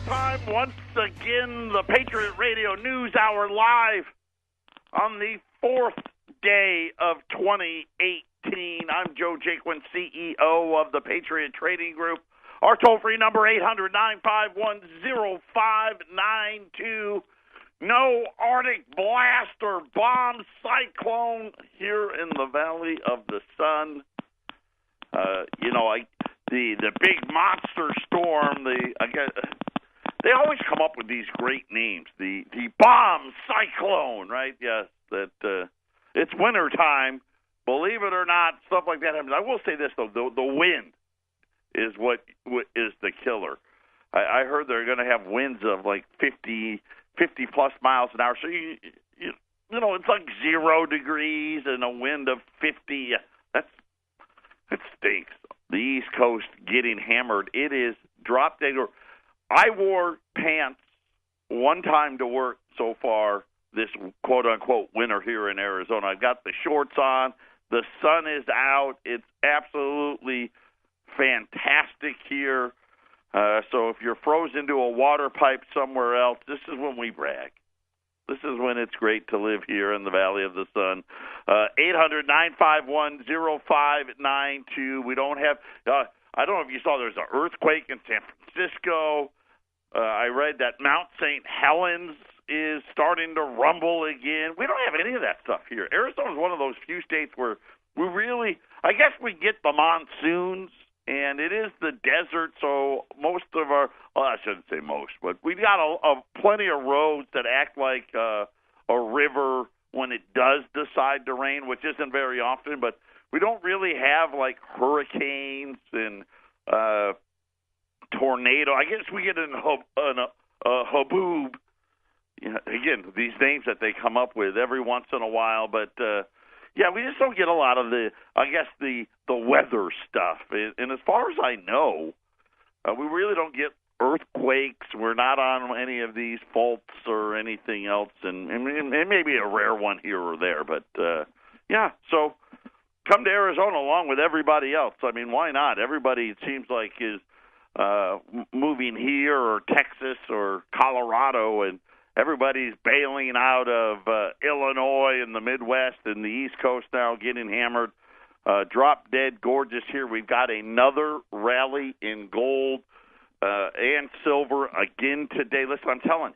time. Once again, the Patriot Radio News Hour live on the fourth day of 2018. I'm Joe Jaquin, CEO of the Patriot Trading Group. Our toll-free number, 800-951-0592. No Arctic blast or bomb cyclone here in the Valley of the Sun. The big monster storm, they always come up with these great names. The bomb cyclone, right? Yes, it's wintertime. Believe it or not, stuff like that happens. I will say this, though. The wind is what is the killer. I heard they're going to have winds of like 50-plus miles an hour. So, it's like 0 degrees and a wind of 50. It stinks. The East Coast getting hammered. It is drop dead. I wore pants one time to work so far this quote-unquote winter here in Arizona. I've got the shorts on. The sun is out. It's absolutely fantastic here. So if you're frozen to a water pipe somewhere else, this is when we brag. This is when it's great to live here in the Valley of the Sun. 800-951-0592. We don't have I don't know if you saw there's an earthquake in San Francisco. I read that Mount St. Helens is starting to rumble again. We don't have any of that stuff here. Arizona is one of those few states where we really, I guess we get the monsoons, and it is the desert, so most of our, I shouldn't say most, but we've got plenty of roads that act like a river when it does decide to rain, which isn't very often, but we don't really have like hurricanes and tornado. I guess we get a haboob. Again, these names that they come up with every once in a while, but we just don't get a lot of the weather stuff. And as far as I know, we really don't get earthquakes. We're not on any of these faults or anything else, and maybe a rare one here or there. But, so come to Arizona along with everybody else. I mean, why not? Everybody, it seems like, is moving here or Texas or Colorado, and everybody's bailing out of Illinois and the Midwest and the East Coast now, getting hammered. Drop dead gorgeous here. We've got another rally in gold and silver again today. Listen, I'm telling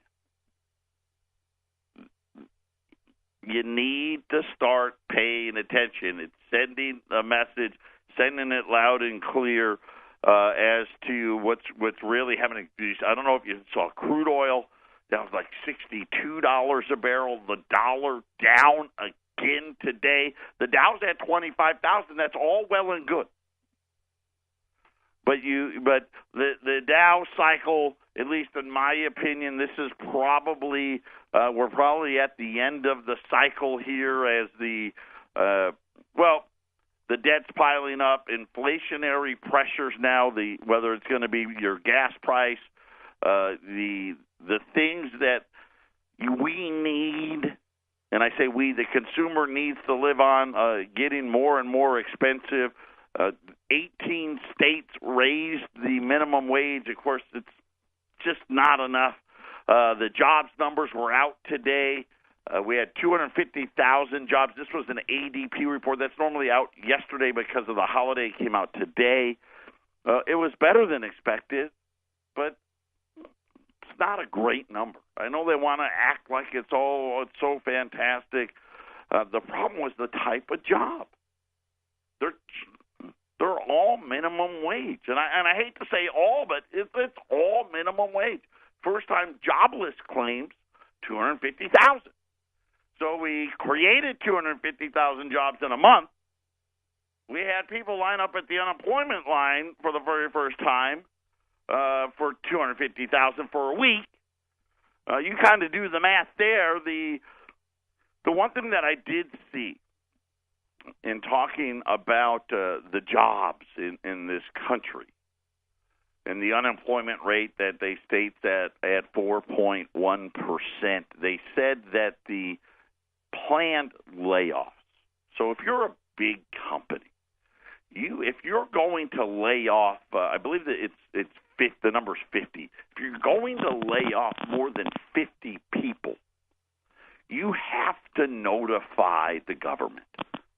you need to start paying attention. It's sending a message, sending it loud and clear as to what's really happening. I don't know if you saw crude oil. That was like $62 a barrel. The dollar down again today. The Dow's at 25,000. That's all well and good. But the Dow cycle, at least in my opinion, this is probably we're probably at the end of the cycle here as the debt's piling up, inflationary pressures now. Whether it's going to be your gas price, the things that we need, and I say we, the consumer needs to live on, getting more and more expensive. 18 states raised the minimum wage. Of course, it's just not enough. The jobs numbers were out today. We had 250,000 jobs. This was an ADP report. That's normally out yesterday because of the holiday. It came out today. It was better than expected, but it's not a great number. I know they want to act like it's so fantastic. The problem was the type of job. They're all minimum wage, and I hate to say all, but it's all minimum wage. First-time jobless claims, 250,000. So we created 250,000 jobs in a month. We had people line up at the unemployment line for the very first time for 250,000 for a week. You kind of do the math there. The one thing that I did see in talking about the jobs in this country and the unemployment rate that they state that at 4.1%, they said that the planned layoffs. So if you're a big company, if you're going to lay off, I believe that it's 50, the number's 50. If you're going to lay off more than 50 people, you have to notify the government.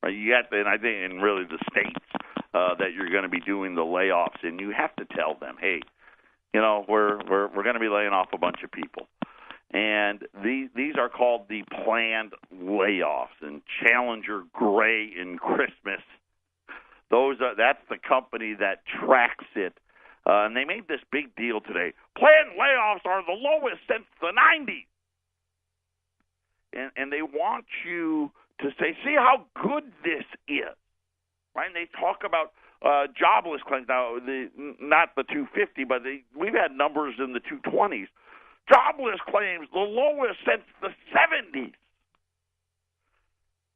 Right? You have to, and I think, and really the states that you're going to be doing the layoffs, and you have to tell them, hey, we're going to be laying off a bunch of people. And these are called the planned layoffs. And Challenger, Gray, and Christmas, that's the company that tracks it. And they made this big deal today. Planned layoffs are the lowest since the 90s. And they want you to say, see how good this is. Right? And they talk about jobless claims. Now, not the 250, but we've had numbers in the 220s. Jobless claims, the lowest since the 70s.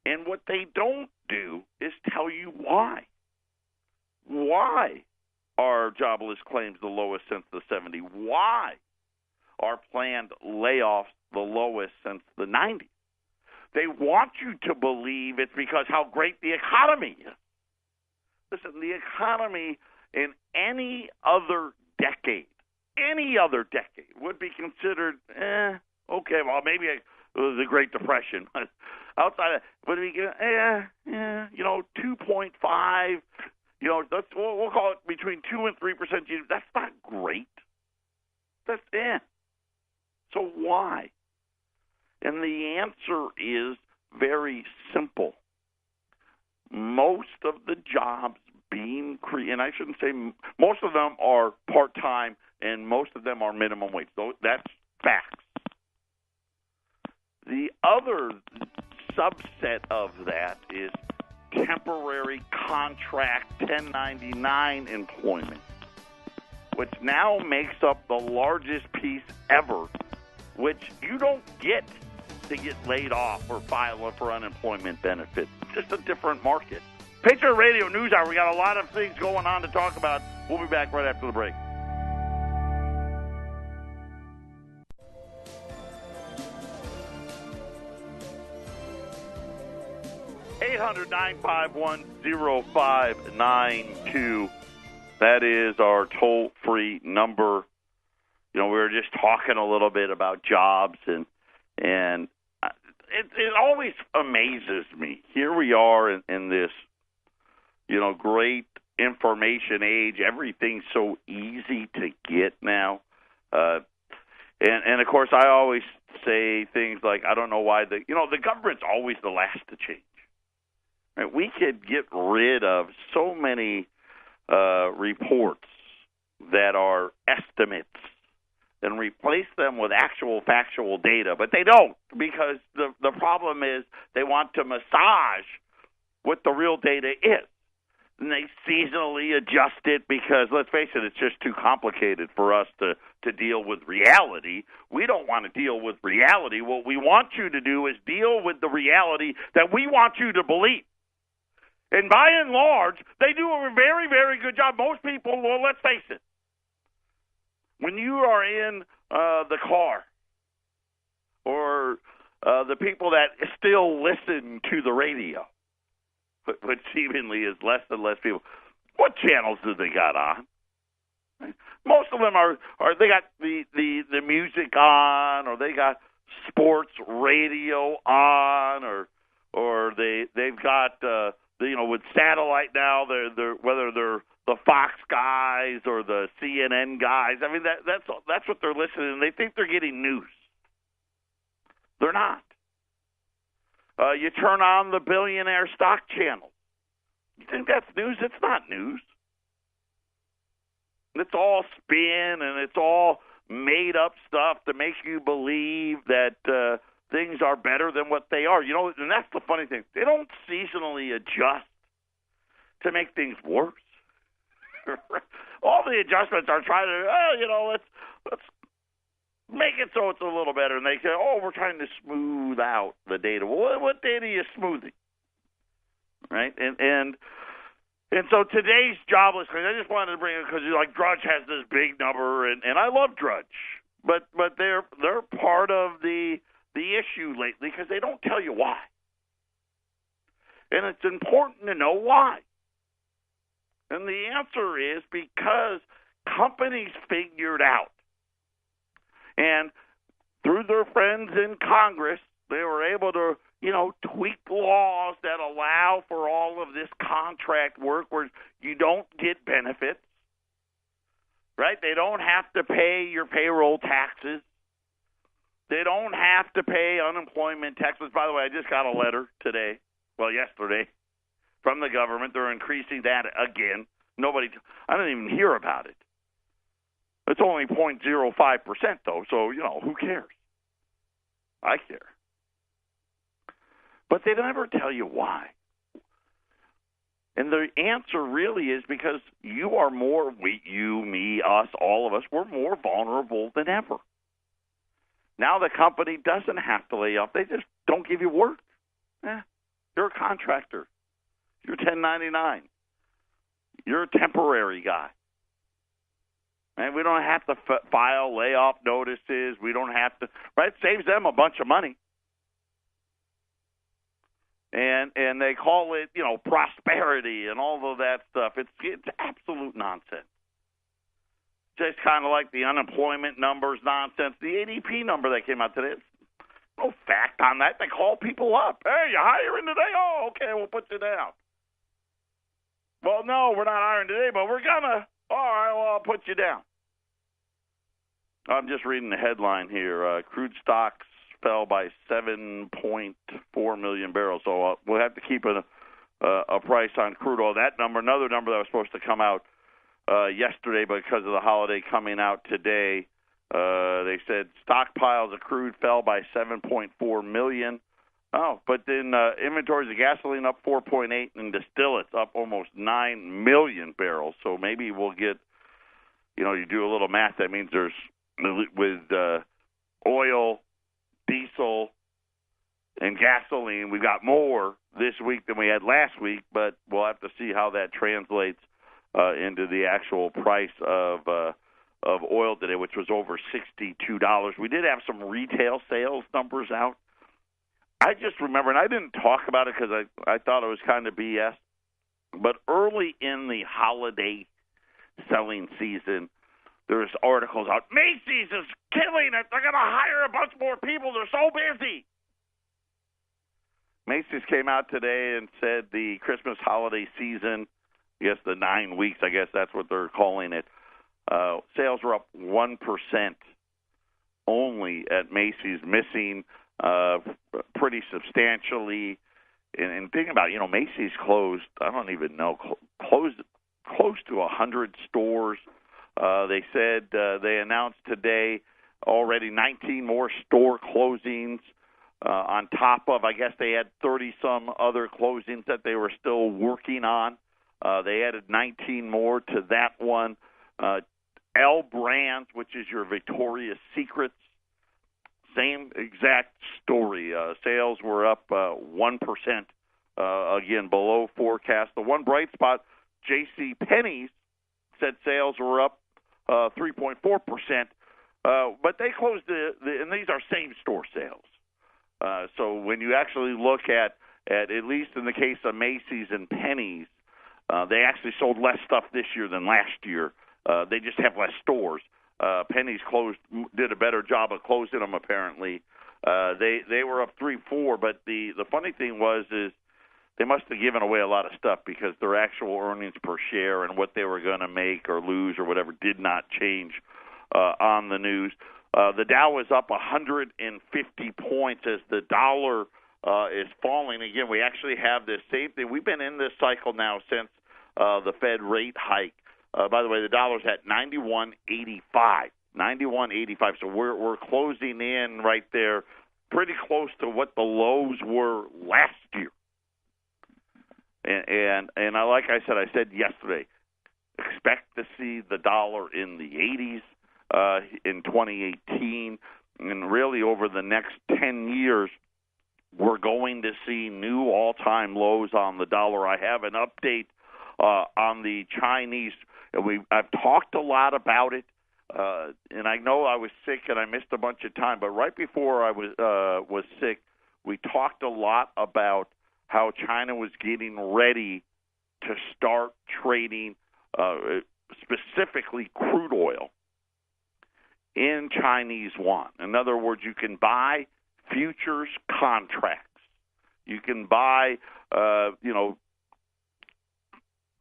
And what they don't do is tell you why. Why are jobless claims the lowest since the 70s? Why are planned layoffs the lowest since the 90s? They want you to believe it's because how great the economy is. Listen, the economy in any other decade would be considered, okay, well, maybe the Great Depression. Outside of, would be, 2.5, we'll call it between 2 and 3% GDP. That's not great. That's So why? And the answer is very simple. Most of the jobs being created, and I shouldn't say most of them are part-time, and most of them are minimum wage. So that's facts. The other subset of that is temporary contract 1099 employment, which now makes up the largest piece ever, which you don't get to get laid off or file for unemployment benefits. Just a different market. Patriot Radio News Hour. We got a lot of things going on to talk about. We'll be back right after the break. (800-951-0592). That is our toll-free number. We were just talking a little bit about jobs, and it always amazes me. Here we are in this, great information age. Everything's so easy to get now. And of course, I always say things like, I don't know why the government's always the last to change. Right? We could get rid of so many reports that are estimates and replace them with actual factual data, but they don't, because the problem is they want to massage what the real data is. And they seasonally adjust it because, let's face it, it's just too complicated for us to deal with reality. We don't want to deal with reality. What we want you to do is deal with the reality that we want you to believe. And by and large, they do a very, very good job. Most people, well, let's face it, when you are in the car, or the people that still listen to the radio, which seemingly is less and less people, what channels do they got on? Most of them are they got the music on, or they got sports radio on, or they've got with satellite now, they're whether they're the Fox guys or the CNN guys. I mean, that's what they're listening, and they think they're getting news. They're not. You turn on the billionaire stock channel. You think that's news? It's not news. It's all spin, and it's all made up stuff to make you believe that things are better than what they are. And that's the funny thing. They don't seasonally adjust to make things worse. All the adjustments are trying to, let's make it so it's a little better. And they say, we're trying to smooth out the data. Well, what data are you smoothing? Right? And so today's jobless claims, I just wanted to bring it because Drudge has this big number, and I love Drudge, but they're part of the issue lately because they don't tell you why. And it's important to know why. And the answer is because companies figured out, and through their friends in Congress, they were able to, tweak laws that allow for all of this contract work where you don't get benefits, right? They don't have to pay your payroll taxes. They don't have to pay unemployment taxes. By the way, I just got a letter yesterday, from the government. They're increasing that again. I didn't even hear about it. It's only 0.05%, though, so, who cares? I care. But they never tell you why. And the answer really is because you are you, me, us, all of us, we're more vulnerable than ever. Now the company doesn't have to lay off. They just don't give you work. You're a contractor. You're 1099. You're a temporary guy. And we don't have to file layoff notices. We don't have to, right? It saves them a bunch of money. And they call it, prosperity and all of that stuff. It's absolute nonsense. Just kind of like the unemployment numbers nonsense. The ADP number that came out today, no fact on that. They call people up. Hey, you hiring today? Oh, okay, we'll put you down. Well, no, we're not hiring today, but we're gonna. All right, well, I'll put you down. I'm just reading the headline here. Crude stocks fell by 7.4 million barrels. So we'll have to keep a price on crude oil. That number, another number that was supposed to come out yesterday, but because of the holiday coming out today, they said stockpiles of crude fell by 7.4 million. Oh, but then inventories of gasoline up 4.8 and distillates up almost 9 million barrels. So maybe we'll get, you do a little math. That means there's, with oil, diesel, and gasoline, we got more this week than we had last week, but we'll have to see how that translates into the actual price of oil today, which was over $62. We did have some retail sales numbers out. I just remember, and I didn't talk about it because I thought it was kind of BS, but early in the holiday selling season, there's articles out, Macy's is killing it. They're going to hire a bunch more people. They're so busy. Macy's came out today and said the Christmas holiday season, I guess the 9 weeks, I guess that's what they're calling it, sales were up 1% only at Macy's, missing pretty substantially. And thinking about, Macy's closed, I don't even know, closed close to 100 stores. They said they announced today already 19 more store closings on top of, I guess they had 30-some other closings that they were still working on. They added 19 more to that one. L Brands, which is your Victoria's Secrets, same exact story. Sales were up 1%, again, below forecast. The one bright spot, J.C. Penney's, said sales were up 3.4%, but they closed and these are same-store sales. So when you actually look at least in the case of Macy's and Penney's, they actually sold less stuff this year than last year. They just have less stores. Penney's did a better job of closing them, apparently. They were up 3.4, but the funny thing is they must have given away a lot of stuff because their actual earnings per share and what they were going to make or lose or whatever did not change on the news. The Dow was up 150 points as the dollar is falling. Again, we actually have this same thing. We've been in this cycle now since the Fed rate hike. By the way, the dollar's at 91.85. 91.85. So we're closing in right there, pretty close to what the lows were last year. And like I said yesterday, expect to see the dollar in the 80s in 2018, and really over the next 10 years, we're going to see new all-time lows on the dollar. I have an update on the Chinese. I've talked a lot about it, and I know I was sick and I missed a bunch of time. But right before I was sick, we talked a lot about how China was getting ready to start trading specifically crude oil in Chinese yuan. In other words, you can buy futures contracts. You can buy,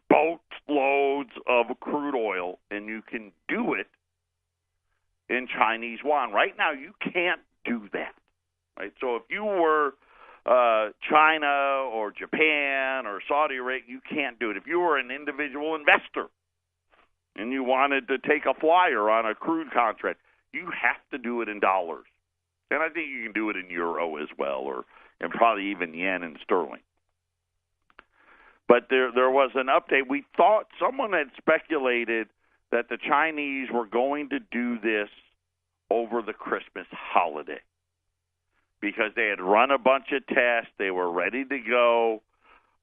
boatloads of crude oil, and you can do it in Chinese yuan. Right now, you can't do that. Right? So if you were China or Japan or Saudi Arabia, you can't do it. If you were an individual investor and you wanted to take a flyer on a crude contract, you have to do it in dollars. And I think you can do it in euro as well, and probably even yen and sterling. But there was an update. We thought someone had speculated that the Chinese were going to do this over the Christmas holiday because they had run a bunch of tests. They were ready to go.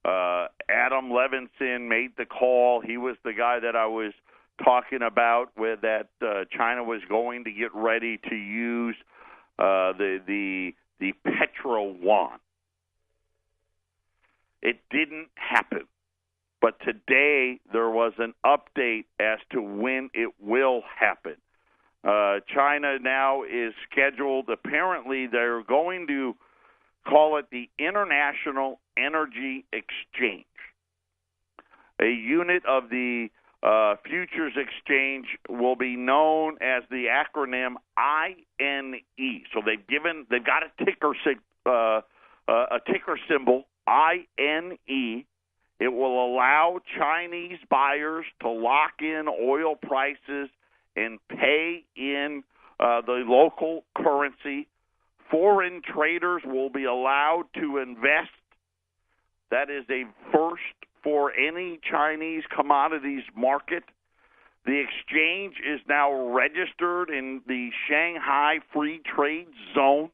Adam Levinson made the call. He was the guy that I was talking about with that China was going to get ready to use the petro yuan. It didn't happen. But today there was an update as to when it will happen. China now is scheduled, apparently they're going to call it the International Energy Exchange. A unit of the futures exchange will be known as the acronym INE. So they've got a ticker symbol, INE. It will allow Chinese buyers to lock in oil prices and pay in the local currency. Foreign traders will be allowed to invest. That is a first for any Chinese commodities market. The exchange is now registered in the Shanghai Free Trade Zone.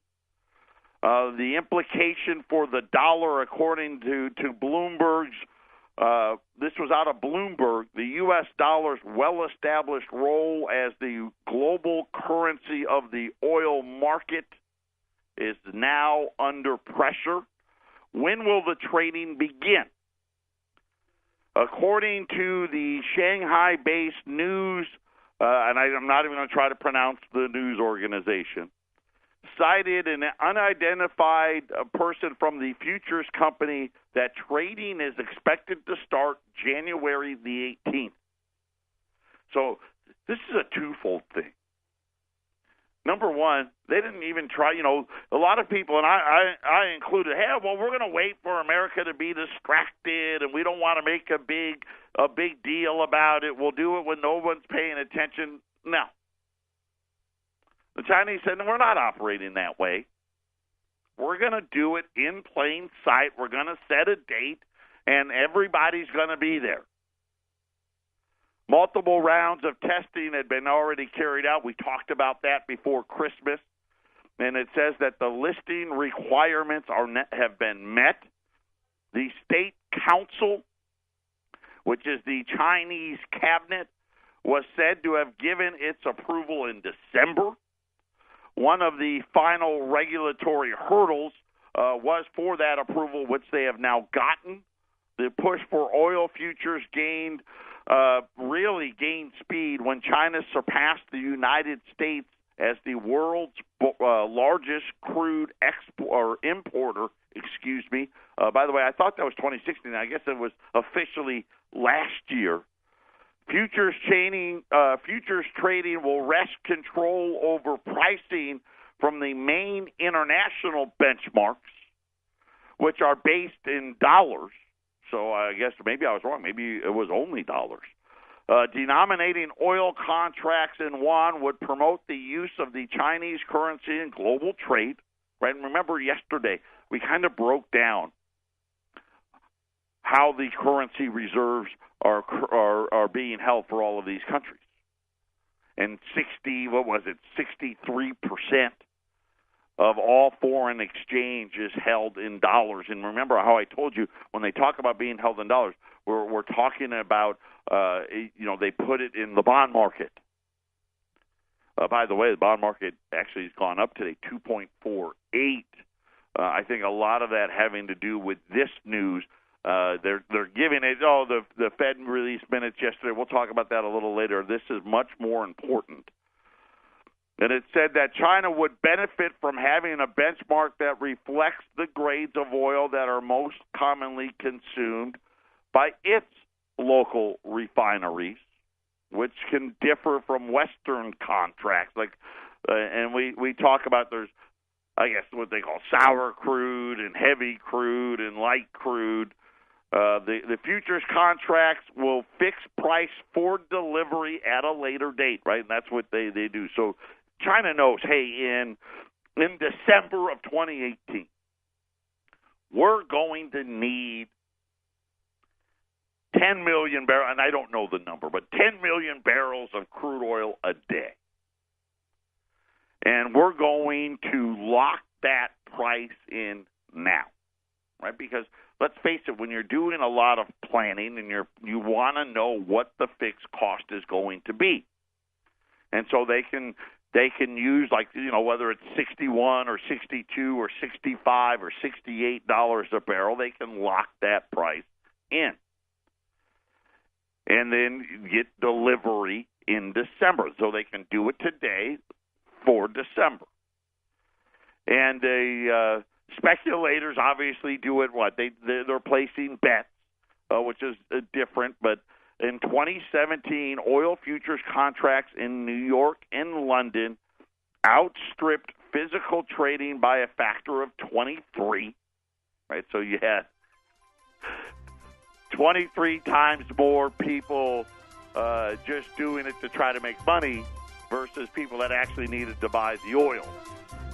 The implication for the dollar, according to Bloomberg's, this was out of Bloomberg, the U.S. dollar's well-established role as the global currency of the oil market is now under pressure. When will the trading begin? According to the Shanghai-based news, and I'm not even going to try to pronounce the news organization, cited an unidentified person from the futures company that trading is expected to start January the 18th. So this is a twofold thing. Number one, they didn't even try, a lot of people, and I included, we're going to wait for America to be distracted, and we don't want to make a big deal about it. We'll do it when no one's paying attention. No. The Chinese said, we're not operating that way. We're going to do it in plain sight. We're going to set a date, and everybody's going to be there. Multiple rounds of testing had been already carried out. We talked about that before Christmas. And it says that the listing requirements have been met. The State Council, which is the Chinese cabinet, was said to have given its approval in December. One of the final regulatory hurdles was for that approval, which they have now gotten. The push for oil futures really gained speed when China surpassed the United States as the world's largest crude importer. By the way, I thought that was 2016. I guess it was officially last year. Futures trading will wrest control over pricing from the main international benchmarks, which are based in dollars. So I guess maybe I was wrong. Maybe it was only dollars. Denominating oil contracts in yuan would promote the use of the Chinese currency in global trade. Right? And remember yesterday, we kind of broke down how the currency reserves are being held for all of these countries. And 63% of all foreign exchange is held in dollars. And remember how I told you, when they talk about being held in dollars, we're talking about, they put it in the bond market. By the way, the bond market actually has gone up today, 2.48. I think a lot of that having to do with this news They're giving it. Oh, the Fed released minutes yesterday. We'll talk about that a little later. This is much more important. And it said that China would benefit from having a benchmark that reflects the grades of oil that are most commonly consumed by its local refineries, which can differ from Western contracts. And we talk about there's, I guess, what they call sour crude and heavy crude and light crude. The futures contracts will fix price for delivery at a later date, right? And that's what they do. So China knows, hey, in December of 2018, we're going to need 10 million barrels, and I don't know the number, but 10 million barrels of crude oil a day. And we're going to lock that price in now, right? Because let's face it, when you're doing a lot of planning and you want to know what the fixed cost is going to be. And so they can use, like, whether it's 61 or 62 or 65 or $68 a barrel, they can lock that price in. And then get delivery in December. So they can do it today for December. And speculators obviously do it they're placing bets, which is different. But in 2017, oil futures contracts in New York and London outstripped physical trading by a factor of 23. Right, so you had 23 times more people just doing it to try to make money versus people that actually needed to buy the oil.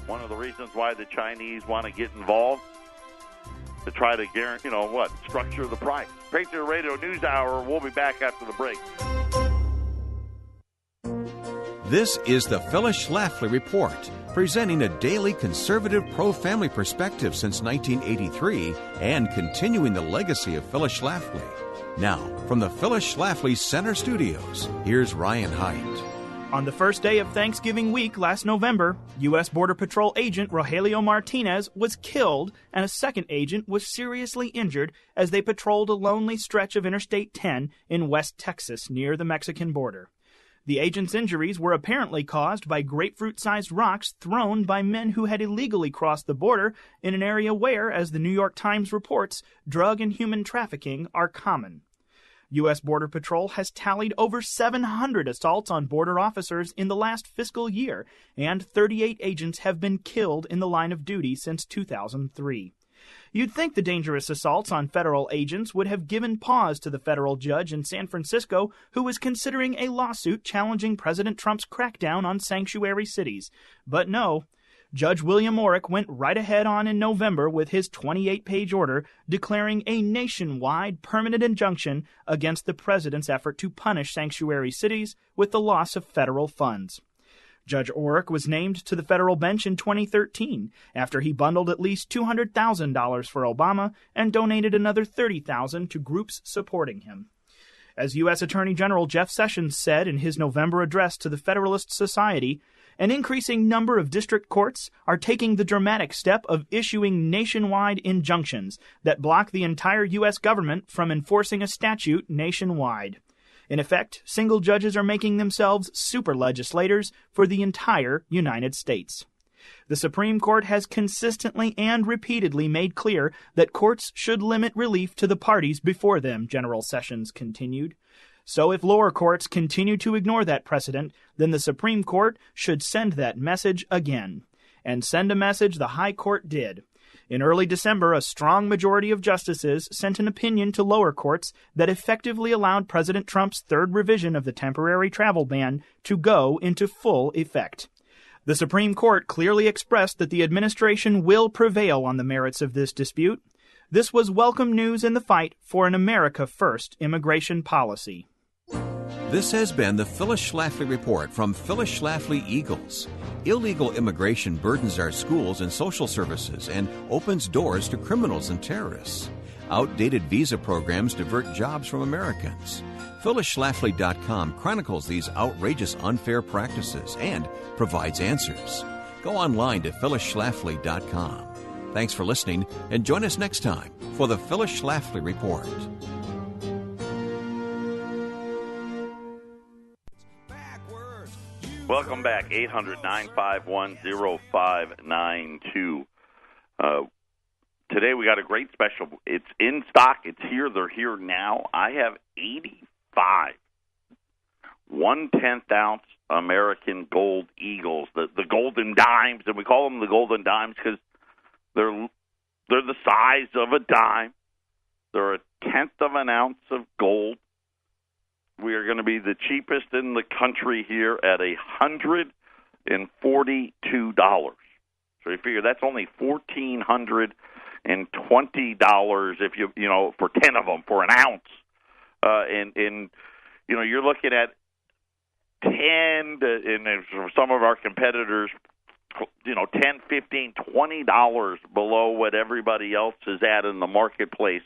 One of the reasons why the Chinese want to get involved, to try to guarantee, structure the price. Patriot Radio News Hour. We'll be back after the break. This is the Phyllis Schlafly Report, presenting a daily conservative pro-family perspective since 1983 and continuing the legacy of Phyllis Schlafly. Now, from the Phyllis Schlafly Center Studios, here's Ryan Haidt. On the first day of Thanksgiving week last November, U.S. Border Patrol agent Rogelio Martinez was killed and a second agent was seriously injured as they patrolled a lonely stretch of Interstate 10 in West Texas near the Mexican border. The agent's injuries were apparently caused by grapefruit-sized rocks thrown by men who had illegally crossed the border in an area where, as the New York Times reports, drug and human trafficking are common. U.S. Border Patrol has tallied over 700 assaults on border officers in the last fiscal year, and 38 agents have been killed in the line of duty since 2003. You'd think the dangerous assaults on federal agents would have given pause to the federal judge in San Francisco who was considering a lawsuit challenging President Trump's crackdown on sanctuary cities. But no. Judge William Orrick went right ahead on in November with his 28-page order declaring a nationwide permanent injunction against the president's effort to punish sanctuary cities with the loss of federal funds. Judge Orrick was named to the federal bench in 2013 after he bundled at least $200,000 for Obama and donated another $30,000 to groups supporting him. As U.S. Attorney General Jeff Sessions said in his November address to the Federalist Society, an increasing number of district courts are taking the dramatic step of issuing nationwide injunctions that block the entire U.S. government from enforcing a statute nationwide. In effect, single judges are making themselves super legislators for the entire United States. The Supreme Court has consistently and repeatedly made clear that courts should limit relief to the parties before them, General Sessions continued. So if lower courts continue to ignore that precedent, then the Supreme Court should send that message again. And send a message the High Court did. In early December, a strong majority of justices sent an opinion to lower courts that effectively allowed President Trump's third revision of the temporary travel ban to go into full effect. The Supreme Court clearly expressed that the administration will prevail on the merits of this dispute. This was welcome news in the fight for an America First immigration policy. This has been the Phyllis Schlafly Report from Phyllis Schlafly Eagles. Illegal immigration burdens our schools and social services and opens doors to criminals and terrorists. Outdated visa programs divert jobs from Americans. PhyllisSchlafly.com chronicles these outrageous unfair practices and provides answers. Go online to PhyllisSchlafly.com. Thanks for listening, and join us next time for the Phyllis Schlafly Report. Welcome back, 800-951-0592. Today we got a great special. It's in stock. It's here. They're here now. I have 85 1/10 ounce American Gold Eagles, the golden dimes, and we call them the golden dimes because they're the size of a dime. They're a tenth of an ounce of gold. We are going to be the cheapest in the country here at $142. So you figure that's only $1,420 if you for 10 of them for an ounce. And you're looking at 10 and for some of our competitors, $10, $15, $20 below what everybody else is at in the marketplace.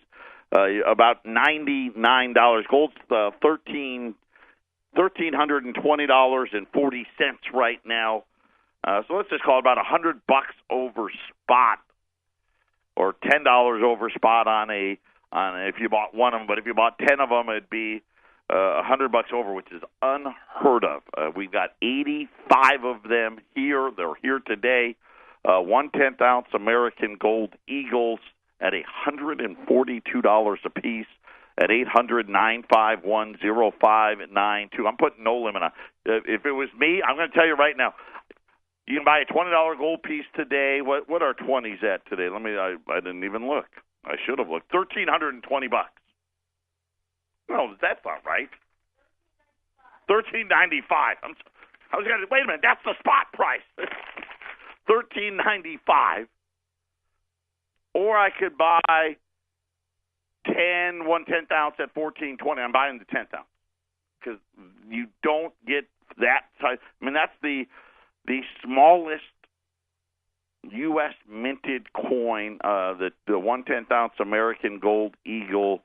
About $99. Gold's $1,320.40 right now. So let's just call it about $100 over spot, or $10 over spot on if you bought one of them. But if you bought 10 of them, it'd be $100 over, which is unheard of. We've got 85 of them here. They're here today. 1/10 ounce American Gold Eagles at $142 a piece at 800-951-0592. I'm putting no limit on. If it was me, I'm going to tell you right now, you can buy a $20 gold piece today. What are 20s at today? I didn't even look. I should have looked. $1,320. No, that's not right. $1,395. I was going to wait a minute. That's the spot price. $1,395. Or I could buy 1/10 ounce at $14.20. I'm buying the 10th ounce because you don't get that size. I mean, that's the smallest U.S. minted coin. The 1/10 ounce American Gold Eagle.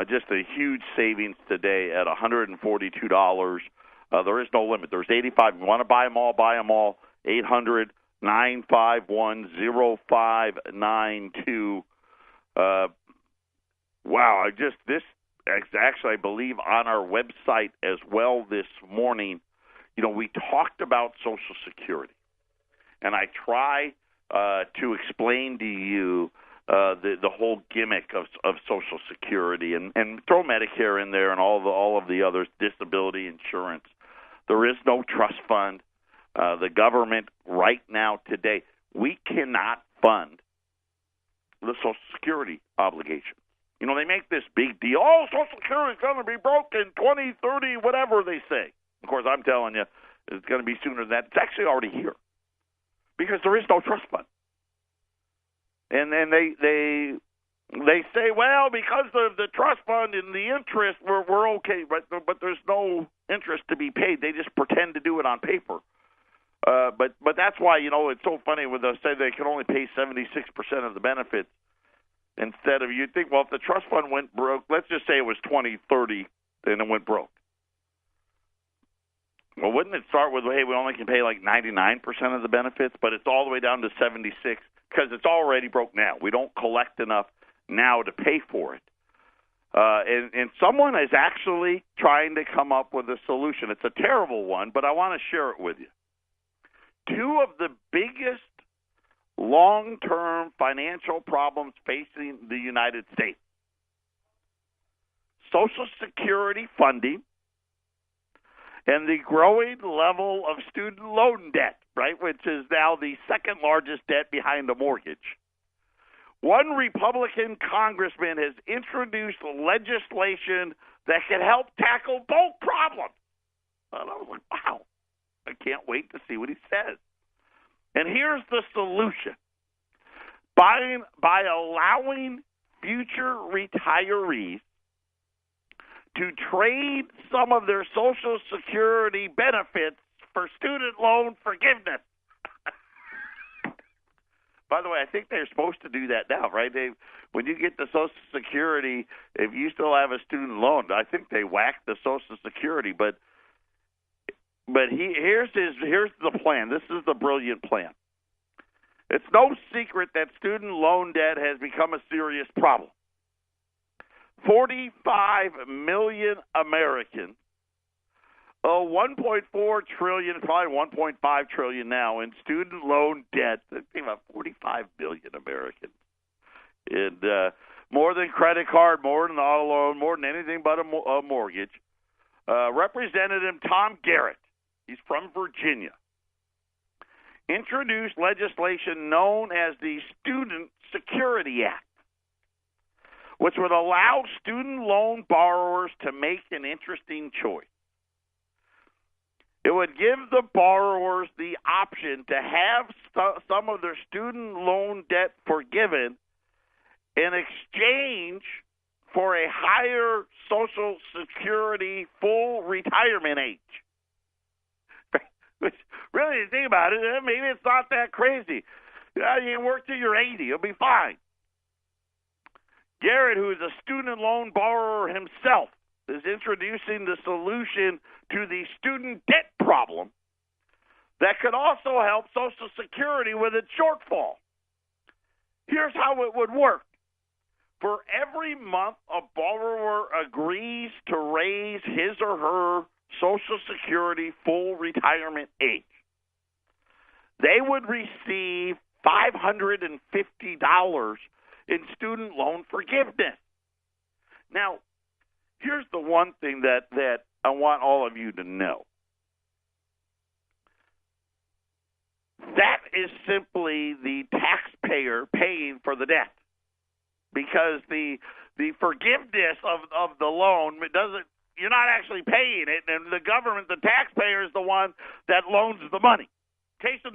Just a huge savings today at $142. There is no limit. There's 85. You want to buy them all? Buy them all. 800-951-0592. Wow, this actually, I believe, on our website as well this morning. We talked about Social Security, and I try to explain to you the whole gimmick of Social Security, and throw Medicare in there and all of the others, disability insurance. There is no trust fund. The government right now today, we cannot fund the Social Security obligation. They make this big deal. Oh, Social Security is going to be broke in 2030, whatever they say. Of course, I'm telling you, it's going to be sooner than that. It's actually already here because there is no trust fund. And then they say, well, because of the trust fund and the interest, we're okay, but there's no interest to be paid. They just pretend to do it on paper. But that's why it's so funny when they say they can only pay 76% of the benefits instead of, you think, well, if the trust fund went broke, let's just say it was 2030 and it went broke. Well, wouldn't it start with, hey, we only can pay like 99% of the benefits, but it's all the way down to 76 because it's already broke now. We don't collect enough now to pay for it. And someone is actually trying to come up with a solution. It's a terrible one, but I want to share it with you. Two of the biggest long-term financial problems facing the United States: Social Security funding and the growing level of student loan debt, right, which is now the second largest debt behind a mortgage. One Republican congressman has introduced legislation that can help tackle both problems. And I was like, wow, I can't wait to see what he says. And here's the solution. By allowing future retirees to trade some of their Social Security benefits for student loan forgiveness. By the way, I think they're supposed to do that now, right? When you get the Social Security, if you still have a student loan, I think they whack the Social Security. But here's the plan. This is the brilliant plan. It's no secret that student loan debt has become a serious problem. 45 million Americans, 1.4 trillion, probably 1.5 trillion now in student loan debt. Think about 45 million Americans. And more than credit card, more than auto loan, more than anything but a mortgage. Representative Tom Garrett, he's from Virginia, introduced legislation known as the Student Security Act, which would allow student loan borrowers to make an interesting choice. It would give the borrowers the option to have some of their student loan debt forgiven in exchange for a higher Social Security full retirement age. Which, really, you think about it, maybe it's not that crazy. You can work till you're 80. You'll be fine. Garrett, who is a student loan borrower himself, is introducing the solution to the student debt problem that could also help Social Security with its shortfall. Here's how it would work. For every month a borrower agrees to raise his or her Social Security full retirement age, they would receive $550 in student loan forgiveness. Now, here's the one thing that I want all of you to know. That is simply the taxpayer paying for the debt, because the forgiveness of the loan doesn't. You're not actually paying it, and the government, the taxpayer, is the one that loans the money. In case you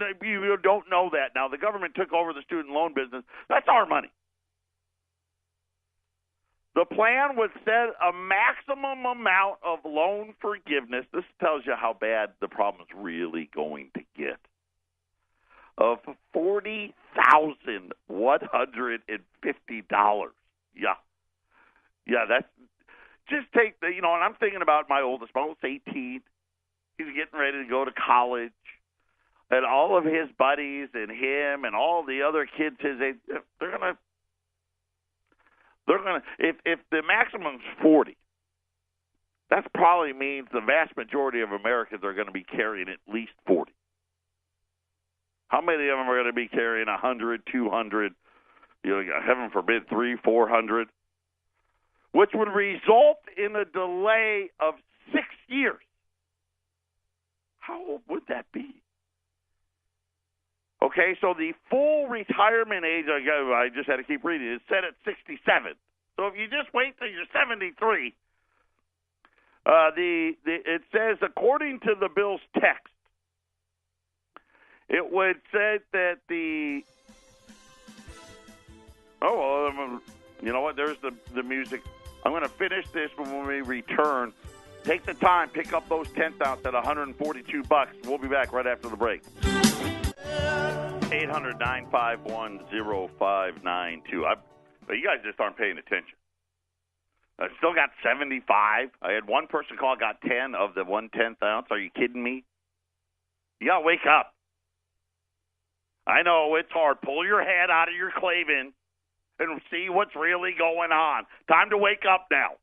don't know that now, the government took over the student loan business. That's our money. The plan would set a maximum amount of loan forgiveness. This tells you how bad the problem is really going to get. Of $40,150. Yeah, that's just take and I'm thinking about my oldest. My oldest 18. He's getting ready to go to college, and all of his buddies and him and all the other kids his age, they're gonna. If the maximum's 40, that probably means the vast majority of Americans are going to be carrying at least 40. How many of them are going to be carrying 100, 200, heaven forbid, 300, 400, which would result in a delay of 6 years? How old would that be? Okay, so the full retirement age, I just had to keep reading, is set at 67. So if you just wait till you're 73, it says, according to the bill's text, it would say that you know what, there's the music. I'm going to finish this, but when we return, take the time, pick up those 10th ounce at $142. We'll be back right after the break. 800-951-0592. You guys just aren't paying attention. I still got 75. I had one person call, got 10 of the 1/10 ounce. Are you kidding me? You got to wake up. I know it's hard. Pull your head out of your clavin and see what's really going on. Time to wake up now.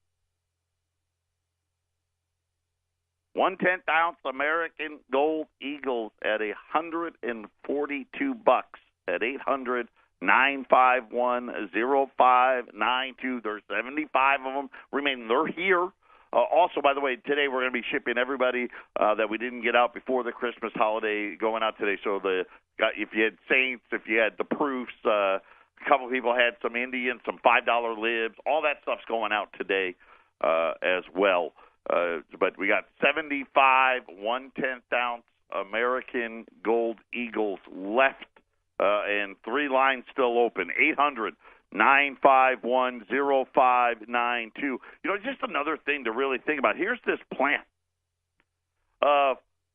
1/10 ounce American Gold Eagles at $142 at 800-951-0592. There's 75 of them remaining. They're here. Also, by the way, today we're going to be shipping everybody that we didn't get out before the Christmas holiday going out today. So if you had Saints, if you had the Proofs, a couple people had some Indians, some $5 libs, all that stuff's going out today as well. But we got 75 1/10 ounce American Gold Eagles left, and 3 lines still open. 800-951-0592. Just another thing to really think about. Here's this plan.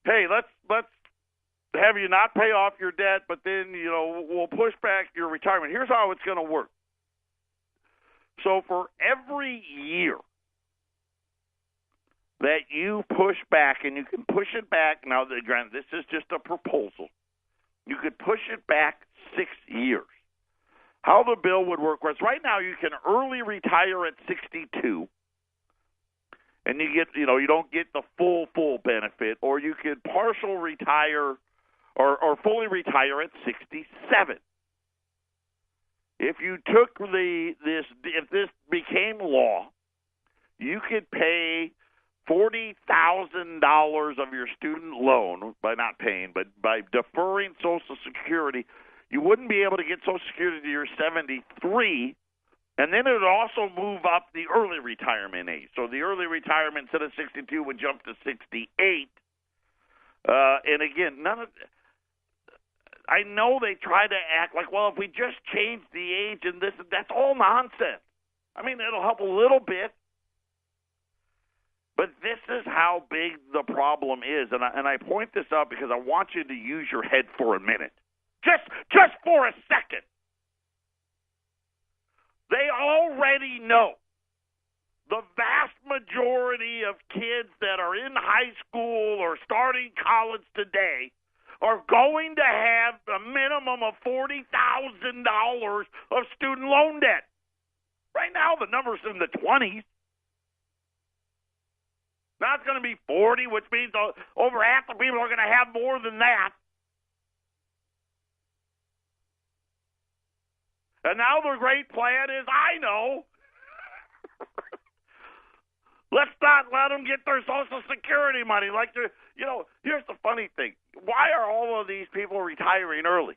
Hey, let's have you not pay off your debt, but then we'll push back your retirement. Here's how it's going to work. So for every year that you push back, and you can push it back. Now, granted, this is just a proposal. You could push it back 6 years. How the bill would work was right now you can early retire at 62, and you don't get the full benefit, or you could partial retire or fully retire at 67. If you took if this became law, you could pay $40,000 of your student loan by not paying, but by deferring Social Security. You wouldn't be able to get Social Security to your 73, and then it would also move up the early retirement age. So the early retirement instead of 62 would jump to 68. And again, I know they try to act like, well, if we just change the age and that's all nonsense. I mean, it'll help a little bit. But this is how big the problem is, and I point this out because I want you to use your head for a minute. Just for a second. They already know the vast majority of kids that are in high school or starting college today are going to have a minimum of $40,000 of student loan debt. Right now, the number's in the 20s. Now it's going to be 40, which means over half the people are going to have more than that. And now the great plan is, I know, let's not let them get their Social Security money. Here's the funny thing. Why are all of these people retiring early?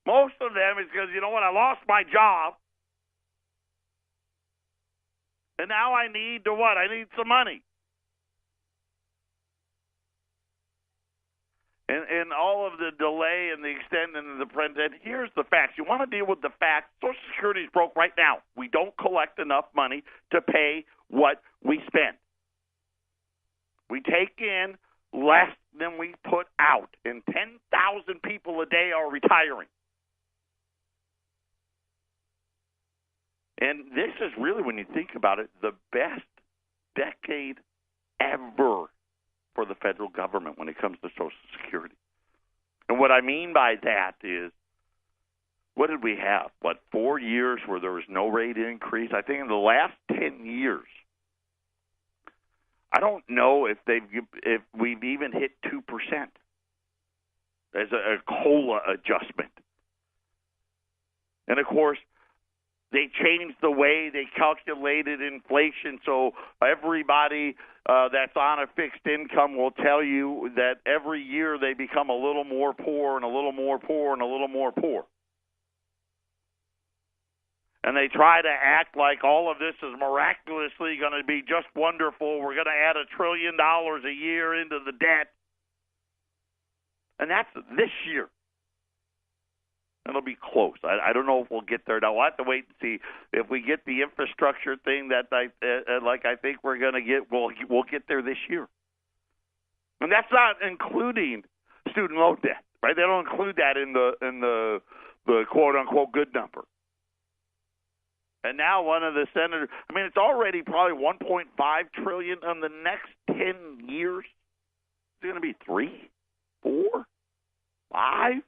Most of them is because, I lost my job. And now I need to what? I need some money. And all of the delay and the extending of the present, here's the facts. You want to deal with the facts. Social Security is broke right now. We don't collect enough money to pay what we spend. We take in less than we put out, and 10,000 people a day are retiring. And this is really, when you think about it, the best decade ever for the federal government when it comes to Social Security. And what I mean by that is, what did we have? 4 years where there was no rate increase? I think in the last 10 years, I don't know if we've even hit 2% as a COLA adjustment. And of course, they changed the way they calculated inflation, so everybody that's on a fixed income will tell you that every year they become a little more poor and a little more poor and a little more poor. And they try to act like all of this is miraculously going to be just wonderful. We're going to add $1 trillion a year into the debt. And that's this year. It'll be close. I don't know if we'll get there. Now, we'll have to wait and see if we get the infrastructure thing that I think we're going to get. We'll get there this year, and that's not including student loan debt, right? They don't include that in the quote unquote good number. And now one of the senators. I mean, it's already probably $1.5 trillion in the next 10 years. It's going to be 3, 4, 5.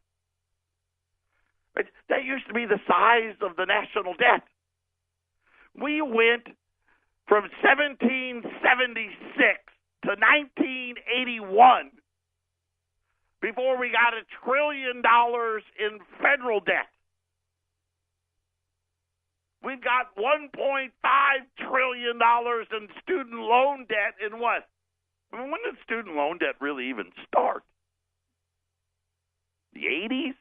That used to be the size of the national debt. We went from 1776 to 1981 before we got $1 trillion in federal debt. We've got $1.5 trillion in student loan debt in what? I mean, when did student loan debt really even start? The 80s?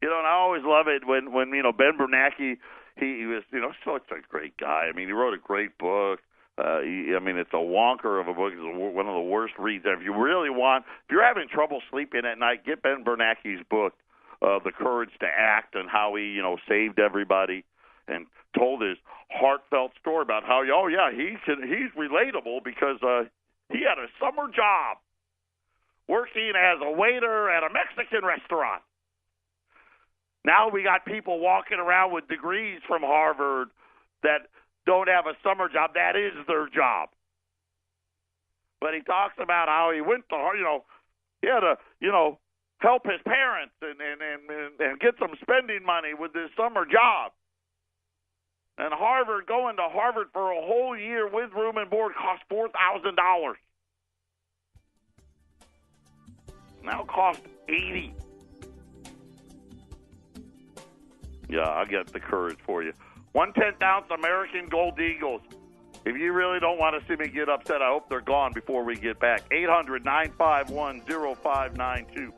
And I always love it when Ben Bernanke, he was, such a great guy. I mean, he wrote a great book. It's a wonker of a book. It's one of the worst reads. If you're having trouble sleeping at night, get Ben Bernanke's book, The Courage to Act, and how he, saved everybody and told his heartfelt story about how, he's relatable because he had a summer job working as a waiter at a Mexican restaurant. Now we got people walking around with degrees from Harvard that don't have a summer job. That is their job. But he talks about how he went to Harvard, he had help his parents and get some spending money with his summer job. And Harvard, going to Harvard for a whole year with room and board cost $4,000. Now cost $80,000. Yeah, I'll get the courage for you. 1/10 ounce American Gold Eagles. If you really don't want to see me get upset, I hope they're gone before we get back. 800-951-0592.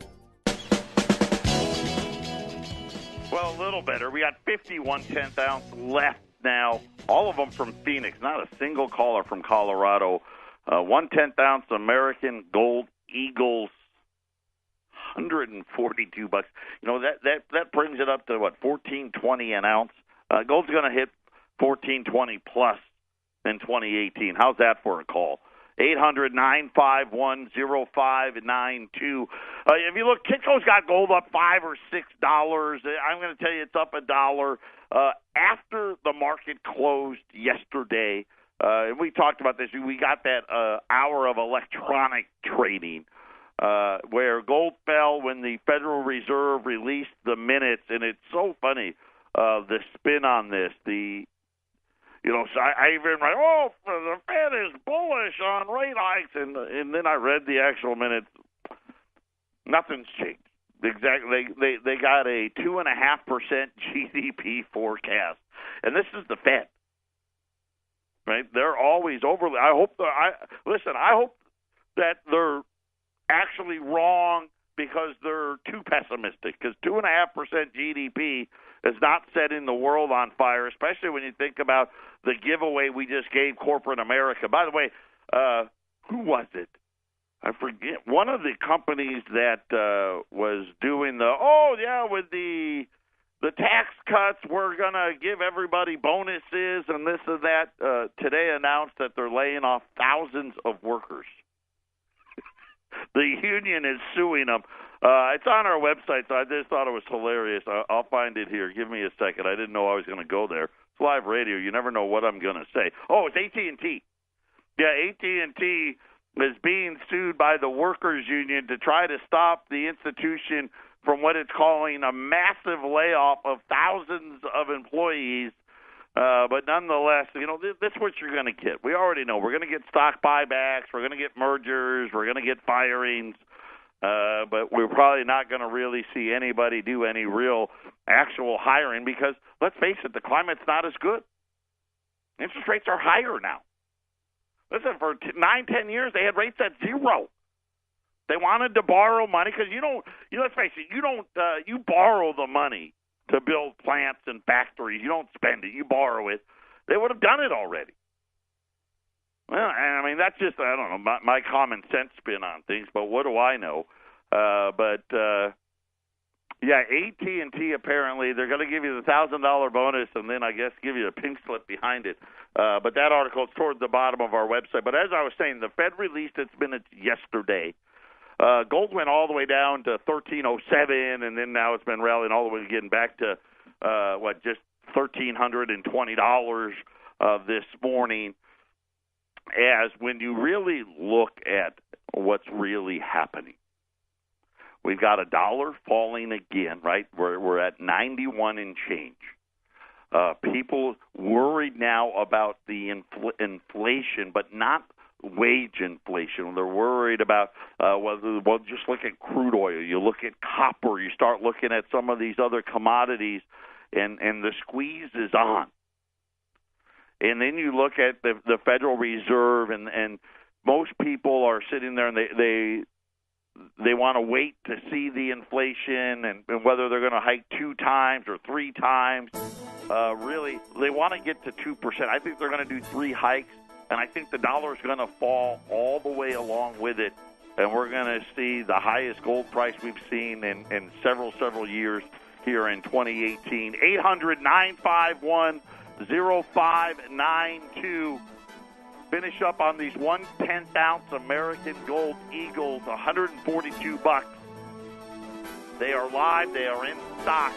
Well, a little better. We got 50 1/10 ounce left now. All of them from Phoenix. Not a single caller from Colorado. 1/10 ounce American Gold Eagles. $142. You know, that brings it up to what, $14.20 an ounce. Gold's going to hit $14.20 plus in 2018. How's that for a call? 800-951-0592. If you look, Kitco's got gold up $5 or $6. I'm going to tell you it's up $1. After the market closed yesterday, and we talked about this, we got that hour of electronic trading. Where gold fell when the Federal Reserve released the minutes, and it's so funny, the spin on this. So I even write, the Fed is bullish on rate hikes, and then I read the actual minutes. Nothing's changed. Exactly, they got a 2.5% GDP forecast, and this is the Fed, right? They're always overly. I hope that they're actually wrong because they're too pessimistic, because 2.5% GDP is not setting the world on fire, especially when you think about the giveaway we just gave corporate America. By the way, who was it? I forget. One of the companies that was doing with the tax cuts, we're going to give everybody bonuses and this and that, today announced that they're laying off thousands of workers. The union is suing them. It's on our website, so I just thought it was hilarious. I'll find it here. Give me a second. I didn't know I was going to go there. It's live radio. You never know what I'm going to say. Oh, it's AT&T. Yeah, AT&T is being sued by the workers' union to try to stop the institution from what it's calling a massive layoff of thousands of employees. But nonetheless, this is what you're going to get. We already know. We're going to get stock buybacks. We're going to get mergers. We're going to get firings. But we're probably not going to really see anybody do any real actual hiring because, let's face it, the climate's not as good. Interest rates are higher now. Listen, for 9-10 years, they had rates at 0. They wanted to borrow money because let's face it, you borrow the money to build plants and factories. You don't spend it. You borrow it. They would have done it already. Well, I mean, that's just, I don't know, my common sense spin on things, but what do I know? AT&T apparently, they're going to give you the $1,000 bonus and then I guess give you a pink slip behind it. But that article is towards the bottom of our website. But as I was saying, the Fed released its minutes yesterday. Gold went all the way down to $1,307, and then now it's been rallying all the way getting back to, just $1,320 this morning. As when you really look at what's really happening, we've got $1 falling again, right? We're at 91 and change. People worried now about the inflation, but not wage inflation. They're worried about just look at crude oil. You look at copper. You start looking at some of these other commodities, and the squeeze is on. And then you look at the Federal Reserve, and most people are sitting there and they want to wait to see the inflation and whether they're going to hike 2 times or 3 times. Really, they want to get to 2%. I think they're going to do 3 hikes, and I think the dollar is going to fall all the way along with it, and we're going to see the highest gold price we've seen in several years here in 2018. 800-951-0592. Finish up on these 1/10 ounce American Gold Eagles, $142. They are live. They are in stock.